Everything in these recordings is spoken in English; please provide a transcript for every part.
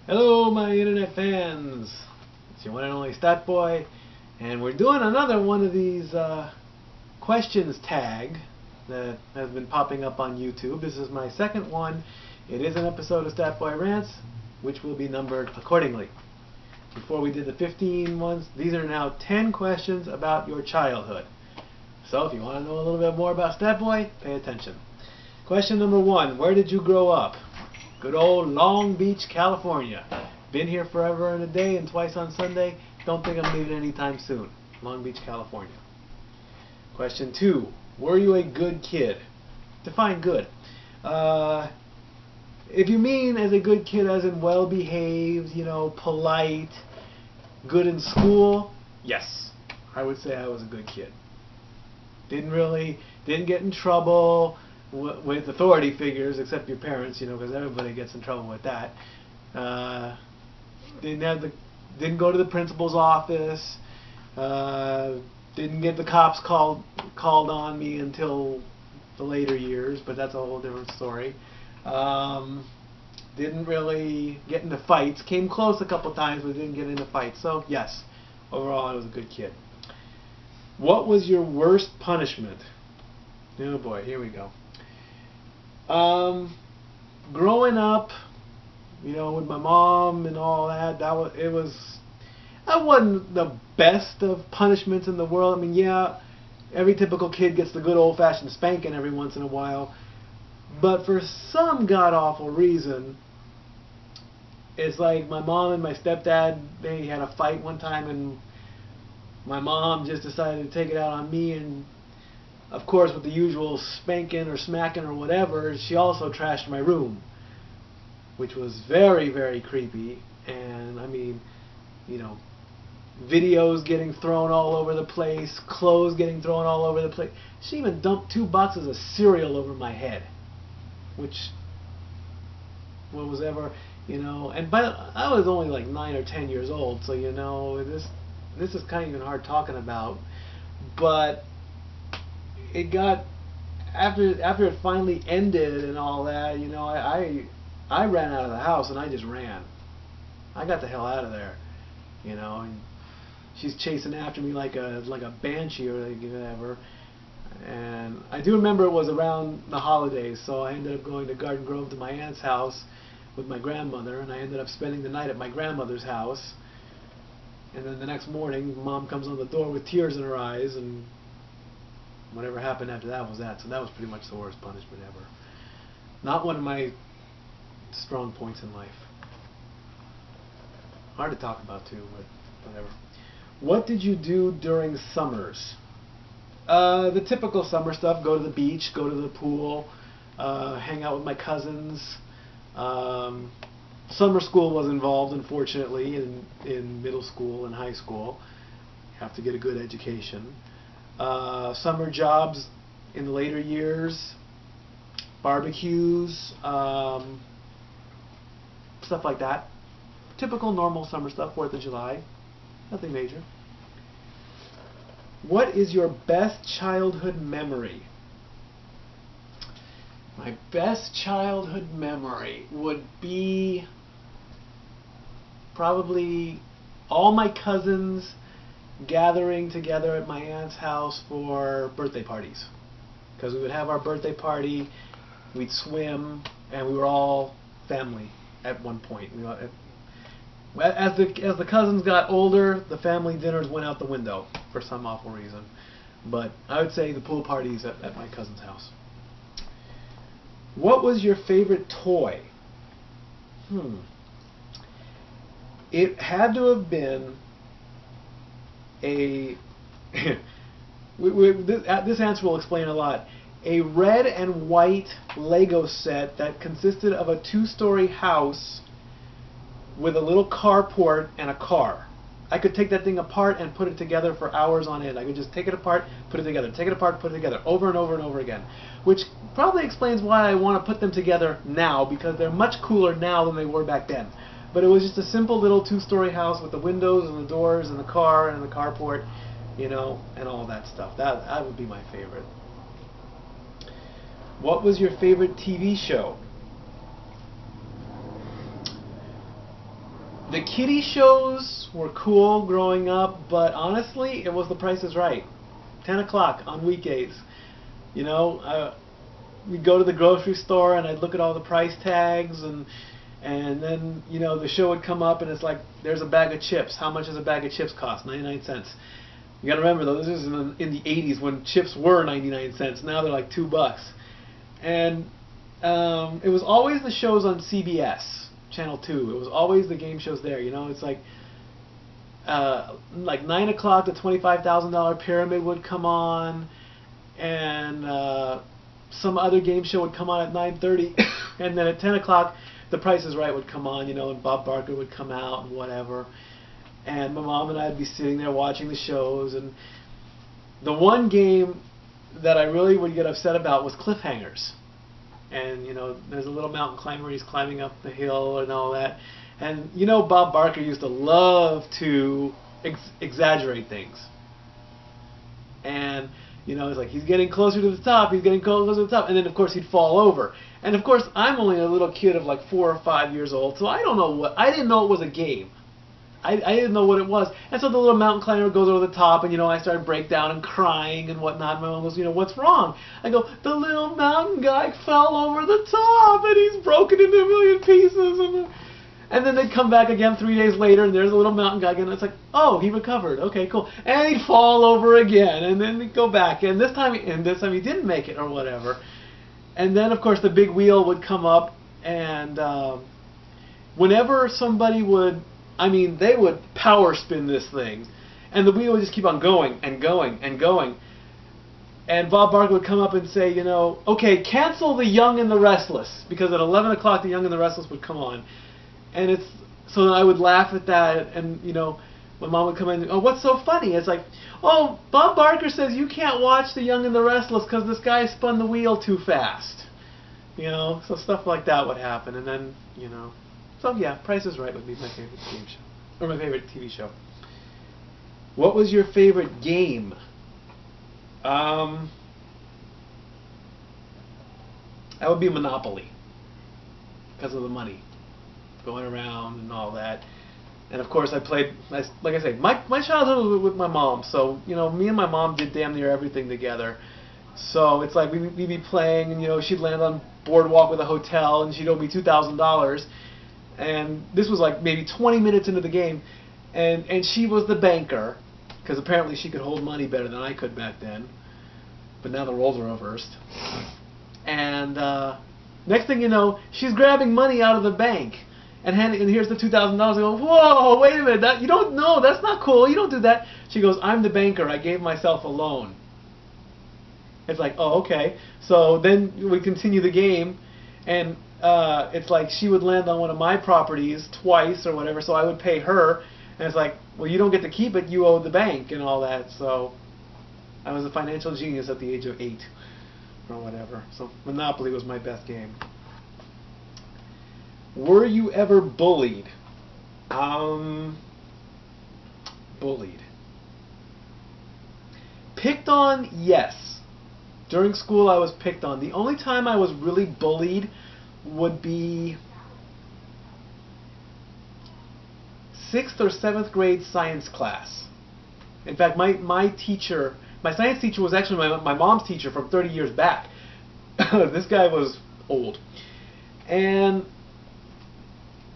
Hello, my internet fans. It's your one and only Stat Boy, and we're doing another one of these questions tag that has been popping up on YouTube. This is my second one. It is an episode of Stat Boy Rants, which will be numbered accordingly. Before we did the 15 ones, these are now 10 questions about your childhood. So if you want to know a little bit more about Stat Boy, pay attention. Question number 1, where did you grow up? Good old Long Beach, California. Been here forever and a day and twice on Sunday. Don't think I'm leaving anytime soon. Long Beach, California. Question 2. Were you a good kid? Define good. If you mean as a good kid as in well-behaved, polite, good in school, yes. I would say I was a good kid. Didn't get in trouble with authority figures, except your parents, because everybody gets in trouble with that. Didn't go to the principal's office. Didn't get the cops called on me until the later years, but that's a whole different story. Didn't really get into fights. Came close a couple times, but didn't get into fights. So yes, overall I was a good kid. What was your worst punishment? Oh boy, here we go. Growing up, with my mom and all that, that wasn't the best of punishments in the world. I mean, yeah, every typical kid gets the good old-fashioned spanking every once in a while, but for some god-awful reason, it's like my mom and my stepdad, they had a fight one time, and my mom just decided to take it out on me, and of course, with the usual spanking or smacking or whatever, she also trashed my room, which was very, very creepy. And I mean, videos getting thrown all over the place, clothes getting thrown all over the place. She even dumped 2 boxes of cereal over my head, which, what was ever, and I was only like 9 or 10 years old, so this is kind of even hard talking about, but it got, after it finally ended and all that, I ran out of the house and I just ran. I got the hell out of there, and she's chasing after me like a banshee or whatever. And I do remember it was around the holidays, so I ended up going to Garden Grove to my aunt's house with my grandmother, and I ended up spending the night at my grandmother's house. And then the next morning, Mom comes on the door with tears in her eyes, and whatever happened after that was that. So that was pretty much the worst punishment ever. Not one of my strong points in life. Hard to talk about too, but whatever. What did you do during summers? The typical summer stuff. Go to the beach, go to the pool, hang out with my cousins. Summer school was involved, unfortunately, in middle school and high school. You have to get a good education. Summer jobs in the later years, barbecues, stuff like that. Typical normal summer stuff, 4th of July, nothing major. What is your best childhood memory? My best childhood memory would be probably all my cousins gathering together at my aunt's house for birthday parties, because we would have our birthday party, we'd swim, and we were all family at one point. As the cousins got older, the family dinners went out the window for some awful reason, but I would say the pool parties at my cousin's house. What was your favorite toy? It had to have been a this answer will explain a lot. A red and white Lego set that consisted of a 2-story house with a little carport and a car. I could take that thing apart and put it together for hours on end. I could just take it apart, put it together, take it apart, put it together, over and over and over again. Which probably explains why I want to put them together now, because they're much cooler now than they were back then. But it was just a simple little 2-story house with the windows and the doors and the car and the carport, and all that stuff. That would be my favorite. What was your favorite TV show? The kiddie shows were cool growing up, but honestly, it was The Price is Right. 10 o'clock on weekdays. You know, we'd go to the grocery store and I'd look at all the price tags, and then, you know, the show would come up and it's like, there's a bag of chips. How much does a bag of chips cost? 99 cents. You gotta remember though, this is in the 80s when chips were 99 cents. Now they're like $2. And it was always the shows on CBS. Channel 2. It was always the game shows there. You know, it's like 9 o'clock, the $25,000 Pyramid would come on, and some other game show would come on at 9:30, and then at 10 o'clock, The Price is Right would come on. You know, and Bob Barker would come out and whatever, and my mom and I'd be sitting there watching the shows. And the one game that I really would get upset about was cliffhangers. And, you know, there's a little mountain climber, he's climbing up the hill and all that. And, you know, Bob Barker used to love to exaggerate things. And, you know, it's like, he's getting closer to the top, he's getting closer to the top. And then, of course, he'd fall over. And, of course, I'm only a little kid of like 4 or 5 years old, so I didn't know it was a game. I didn't know what it was. And so the little mountain climber goes over the top, and, you know, I started break down and crying and whatnot. My mom goes, you know, what's wrong? I go, the little mountain guy fell over the top, and he's broken into a million pieces. And then they'd come back again 3 days later, and there's a little mountain guy again. And it's like, oh, he recovered. Okay, cool. And he'd fall over again, and then he'd go back. And this time he didn't make it or whatever. And then, of course, the big wheel would come up, and whenever somebody would... I mean, they would power spin this thing, and the wheel would just keep on going and going and going. And Bob Barker would come up and say, you know, okay, cancel The Young and the Restless, because at 11 o'clock The Young and the Restless would come on. And it's, so I would laugh at that, and, you know, my mom would come in, oh, what's so funny? It's like, oh, Bob Barker says you can't watch The Young and the Restless because this guy spun the wheel too fast. You know, so stuff like that would happen, and then, you know. So yeah, Price is Right would be my favorite game show, or my favorite TV show. What was your favorite game? That would be Monopoly, because of the money going around and all that. And of course I played, like I say, my childhood was with my mom, so, you know, me and my mom did damn near everything together. So it's like we'd be playing, and, you know, she'd land on Boardwalk with a hotel, and she'd owe me $2,000. And this was like maybe 20 minutes into the game, and she was the banker, because apparently she could hold money better than I could back then. But now the roles are reversed. And next thing you know, she's grabbing money out of the bank and here's the $2,000. I go, whoa, wait a minute, you don't know, that's not cool, you don't do that. She goes, I'm the banker, I gave myself a loan. It's like, oh, okay. So then we continue the game, and it's like she would land on one of my properties twice or whatever, so I would pay her, and it's like, well, you don't get to keep it, you owe the bank and all that. So I was a financial genius at the age of 8 or whatever. So Monopoly was my best game. Were you ever bullied? Bullied. Picked on, yes. During school I was picked on. The only time I was really bullied would be 6th or 7th grade science class. In fact, my science teacher was actually my mom's teacher from 30 years back. This guy was old. And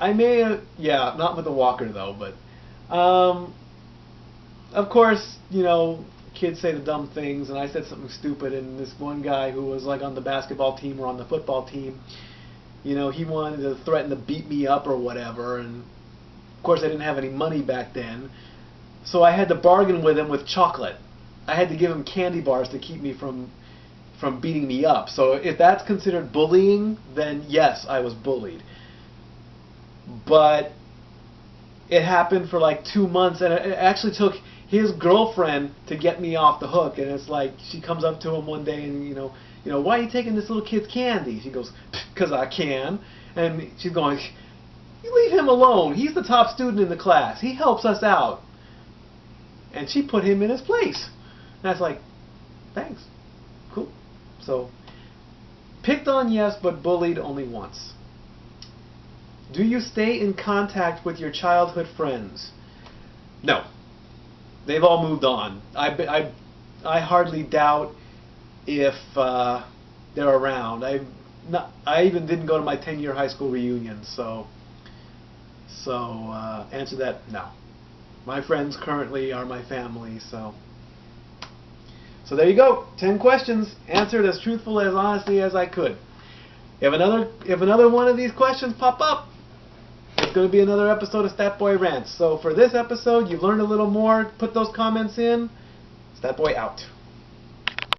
I may have, yeah, not with a walker though, but of course, you know, kids say the dumb things, and I said something stupid, and this one guy who was like on the basketball team or on the football team, you know, he wanted to threaten to beat me up or whatever, and of course I didn't have any money back then, so I had to bargain with him with chocolate. I had to give him candy bars to keep me from beating me up. So if that's considered bullying, then yes, I was bullied. But it happened for like 2 months, and it actually took his girlfriend to get me off the hook. And it's like, she comes up to him one day and, you know, why are you taking this little kid's candy? She goes, because I can. And she's going, you leave him alone. He's the top student in the class. He helps us out. And she put him in his place. And I was like, thanks. Cool. So, picked on, yes, but bullied only once. Do you stay in contact with your childhood friends? No. They've all moved on. I hardly doubt if they're around. I even didn't go to my 10-year high school reunion, so answer that, no. My friends currently are my family, so there you go. 10 questions answered as truthful, as honestly as I could. If another one of these questions pop up, it's going to be another episode of Stat Boy Rants. So for this episode, you learned a little more. Put those comments in. Stat Boy out.